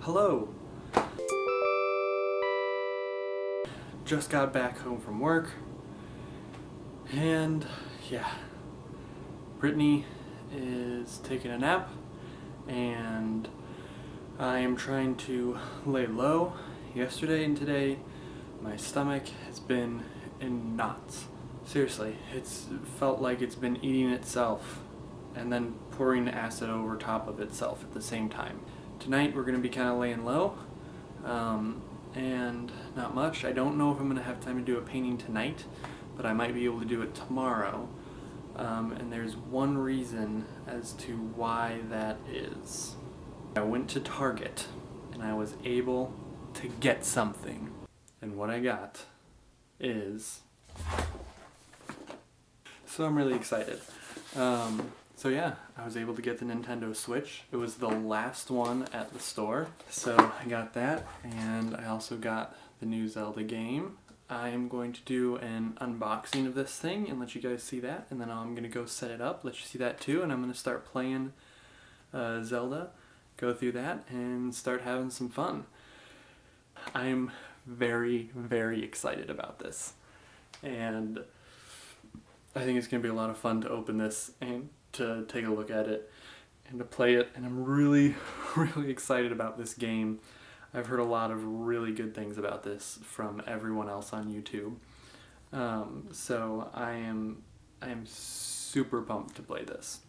Hello! Just got back home from work, and yeah, Brittany is taking a nap, and I am trying to lay low. Yesterday and today, my stomach has been in knots. Seriously, it's felt like it's been eating itself and then pouring acid over top of itself at the same time. Tonight we're going to be kind of laying low, and not much. I don't know if I'm going to have time to do a painting tonight, but I might be able to do it tomorrow. And there's one reason as to why that is. I went to Target and I was able to get something. And what I got is... So I'm really excited. So yeah, I was able to get the Nintendo Switch. It was the last one at the store. So I got that, and I also got the new Zelda game. I am going to do an unboxing of this thing and let you guys see that, and then I'm going to go set it up, let you see that too, and I'm going to start playing Zelda, go through that, and start having some fun. I'm very, very excited about this, and I think it's going to be a lot of fun to open this and to take a look at it and to play it, and I'm really, really excited about this game. I've heard a lot of really good things about this from everyone else on YouTube. So I am super pumped to play this.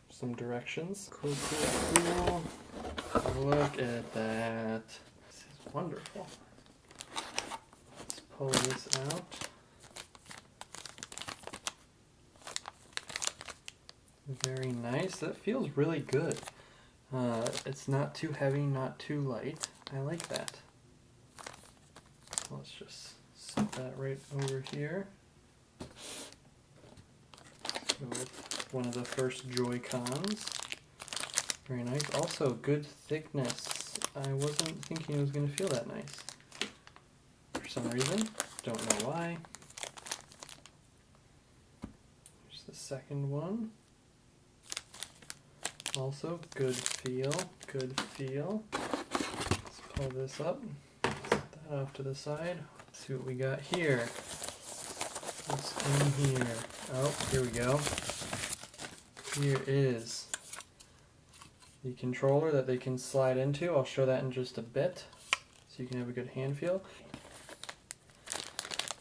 Some directions. Cool, cool, cool. Look at that. This is wonderful. Let's pull this out. Very nice. That feels really good. It's not too heavy, not too light. I like that. Let's just set that right over here with one of the first Joy-Cons. Very nice. Also, good thickness. I wasn't thinking it was going to feel that nice for some reason. Don't know why. Here's the second one. Also, good feel, good feel. Let's pull this up, set that off to the side. Let's see what we got here. What's in here? Oh, here we go. Here is the controller that they can slide into. I'll show that in just a bit, so you can have a good hand feel.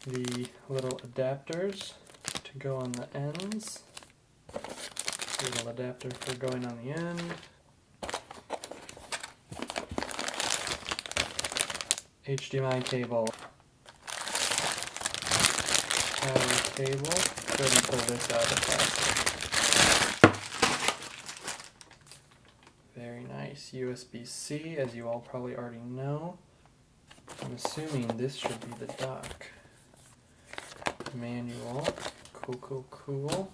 The little adapters to go on the ends. Little adapter for going on the end. HDMI cable. Power cable. Go ahead and pull this out of the plastic. Very nice. USB-C, as you all probably already know. I'm assuming this should be the dock. Manual. Cool, cool, cool.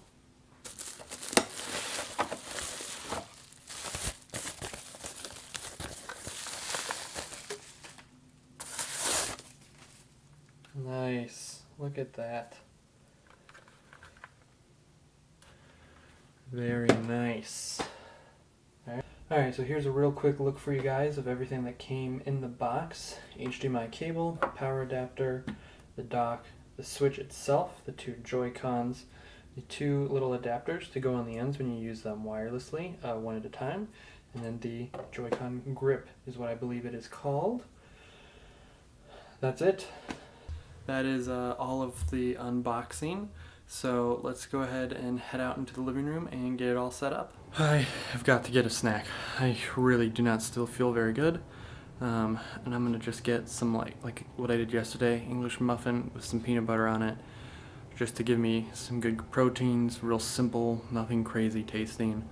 Nice. Look at that. Very nice. Alright, so here's a real quick look for you guys of everything that came in the box. HDMI cable, power adapter, the dock, the Switch itself, the two Joy-Cons, the two little adapters to go on the ends when you use them wirelessly, one at a time, and then the Joy-Con grip is what I believe it is called. That's it. That is all of the unboxing, so let's go ahead and head out into the living room and get it all set up. I have got to get a snack. I really do not still feel very good, and I'm going to just get some like what I did yesterday, English muffin with some peanut butter on it, just to give me some good proteins, real simple, nothing crazy tasting.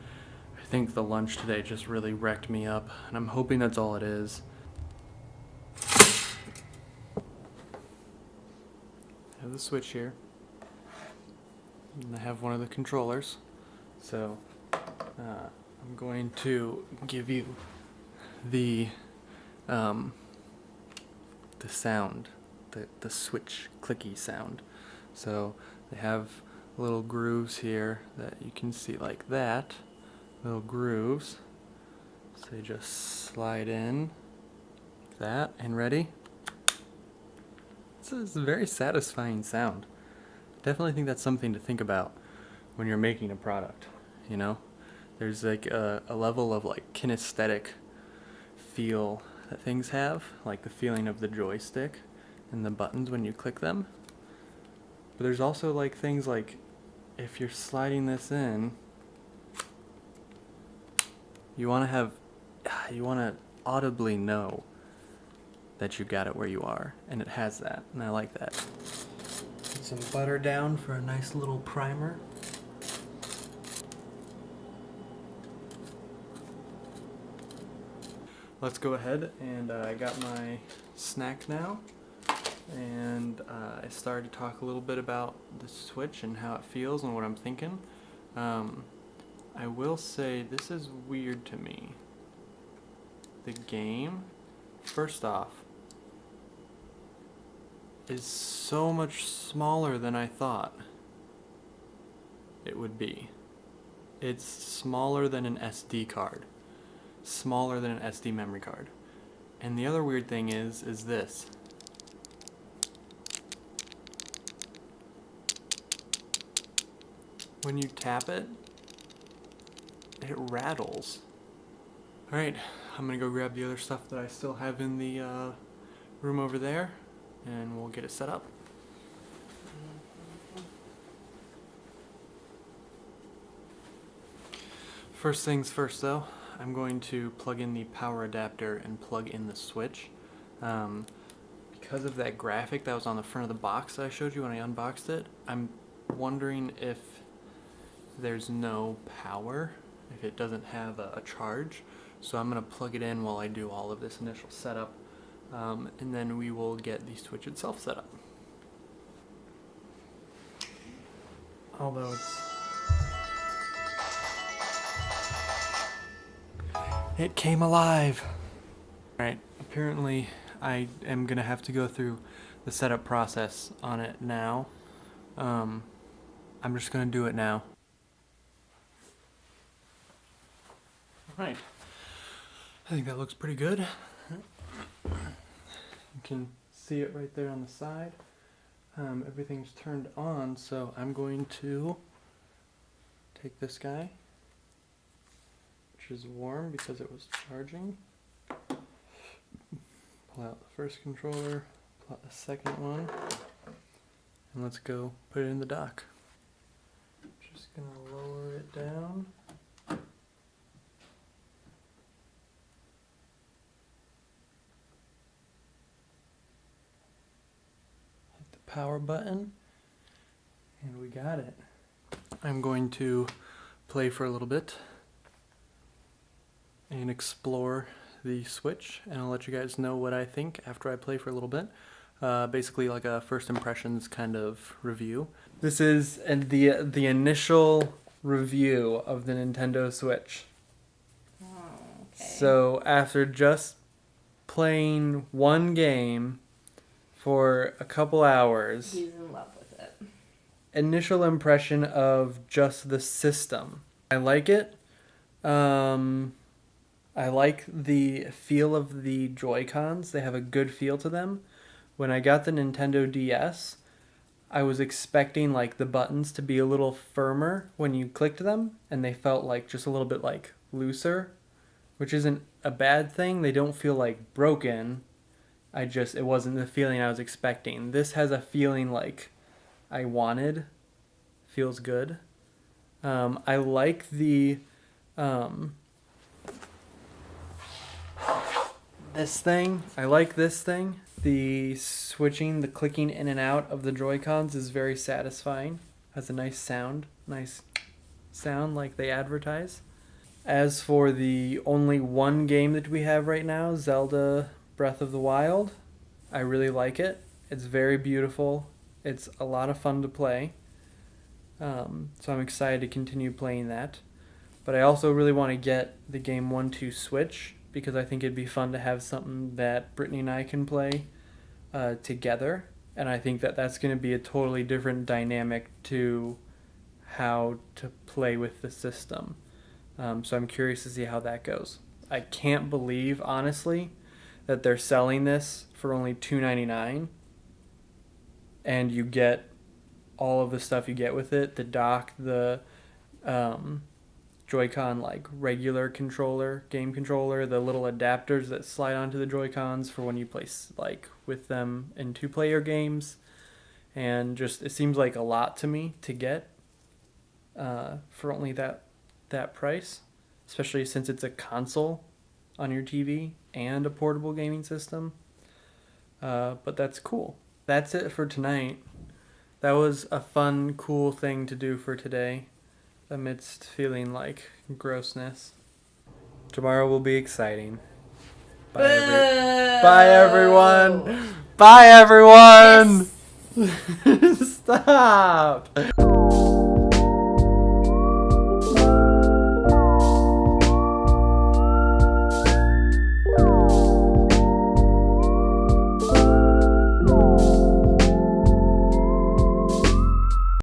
I think the lunch today just really wrecked me up, and I'm hoping that's all it is. I have the Switch here, and I have one of the controllers, so I'm going to give you the sound, the Switch clicky sound. So they have little grooves here that you can see like that, little grooves. So they just slide in, like that, and ready. This is a very satisfying sound. Definitely think that's something to think about when you're making a product, you know? There's like a level of like kinesthetic feel that things have, like the feeling of the joystick and the buttons when you click them. But there's also like things like if you're sliding this in, you want to audibly know that you got it where you are, and it has that, and I like that. Put some butter down for a nice little primer. Let's go ahead, and I got my snack now, and I started to talk a little bit about the Switch and how it feels and what I'm thinking. I will say this is weird to me. The game, first off, is so much smaller than I thought it would be. It's smaller than an SD card. Smaller than an SD memory card. And the other weird thing is this. When you tap it, it rattles. Alright, I'm gonna go grab the other stuff that I still have in the room over there, and we'll get it set up. First things first though, I'm going to plug in the power adapter and plug in the Switch. Because of that graphic that was on the front of the box that I showed you when I unboxed it, I'm wondering if there's no power, if it doesn't have a charge. So I'm going to plug it in while I do all of this initial setup, and then we will get the Switch itself set up. Although it came alive! Alright, apparently I am going to have to go through the setup process on it now. I'm just going to do it now. Alright, I think that looks pretty good. You can see it right there on the side. Everything's turned on, so I'm going to take this guy, which is warm because it was charging. Pull out the first controller, pull out the second one, and let's go put it in the dock. Just gonna lower it down. Hit the power button, and we got it. I'm going to play for a little bit and explore the Switch, and I'll let you guys know what I think after I play for a little bit. Basically like a first impressions kind of review. This is the initial review of the Nintendo Switch. Oh, okay. So after just playing one game for a couple hours, He's in love with it. initial impression of just the system. I like it. I like the feel of the Joy-Cons. They have a good feel to them. When I got the Nintendo DS, I was expecting like the buttons to be a little firmer when you clicked them, and they felt like just a little bit like looser, which isn't a bad thing. They don't feel like broken. It wasn't the feeling I was expecting. This has a feeling like I wanted. Feels good. I like the this thing. I like this thing. The switching, the clicking in and out of the Joy-Cons is very satisfying. Has a nice sound like they advertise. As for the only one game that we have right now, Zelda Breath of the Wild, I really like it. It's very beautiful. It's a lot of fun to play. So I'm excited to continue playing that. But I also really want to get the game 1-2 Switch, because I think it'd be fun to have something that Brittany and I can play together. And I think that that's going to be a totally different dynamic to how to play with the system. So I'm curious to see how that goes. I can't believe, honestly, that they're selling this for only $2.99, and you get all of the stuff you get with it: the dock, the Joy-Con like regular controller, game controller, the little adapters that slide onto the Joy-Cons for when you play like with them in 2-player games, and just it seems like a lot to me to get for only that price, especially since it's a console on your TV and a portable gaming system. But that's cool. That's it for tonight. That was a fun, cool thing to do for today, amidst feeling like grossness. Tomorrow will be exciting. Bye, Bye everyone. Bye everyone. Yes. Stop.